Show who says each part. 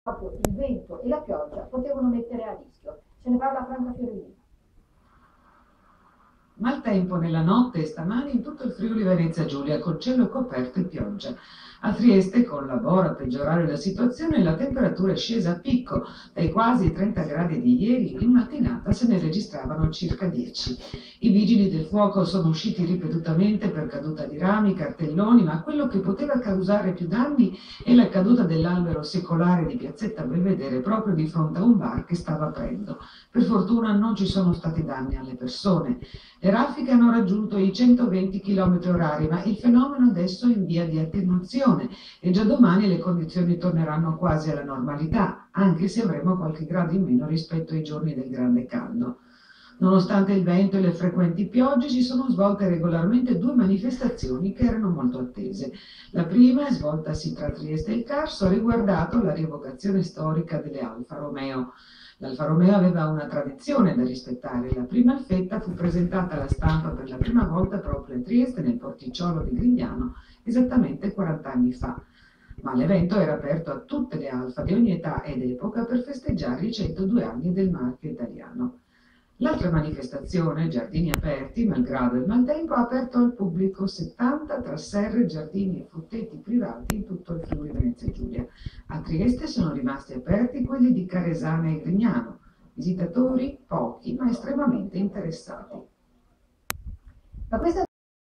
Speaker 1: proprio il vento e la pioggia potevano mettere a rischio. Ce ne parla Franca Fiorellini.
Speaker 2: Maltempo nella notte e stamani in tutto il Friuli Venezia Giulia, col cielo coperto e pioggia. A Trieste collabora a peggiorare la situazione e la temperatura è scesa a picco. Dai quasi 30 gradi di ieri, in mattinata se ne registravano circa 10. I vigili del fuoco sono usciti ripetutamente per caduta di rami, cartelloni, ma quello che poteva causare più danni è la caduta dell'albero secolare di Piazzetta Belvedere proprio di fronte a un bar che stava aprendo. Per fortuna non ci sono stati danni alle persone. Le raffiche hanno raggiunto i 120 km/h, ma il fenomeno adesso è in via di attenuazione e già domani le condizioni torneranno quasi alla normalità, anche se avremo qualche grado in meno rispetto ai giorni del grande caldo. Nonostante il vento e le frequenti piogge, si sono svolte regolarmente due manifestazioni che erano molto attese. La prima, svoltasi tra Trieste e il Carso, ha riguardato la rievocazione storica delle Alfa Romeo. L'Alfa Romeo aveva una tradizione da rispettare. La prima alfetta fu presentata alla stampa per la prima volta proprio a Trieste, nel porticciolo di Grignano, esattamente 40 anni fa. Ma l'evento era aperto a tutte le Alfa di ogni età ed epoca per festeggiare i 102 anni del marchio italiano. L'altra manifestazione, Giardini Aperti, malgrado il maltempo, ha aperto al pubblico 70 tra serre, giardini e frutteti privati in tutto il Friuli Venezia Giulia. A Trieste sono rimasti aperti quelli di Caresana e Grignano. Visitatori pochi, ma estremamente interessati.
Speaker 1: Ma questa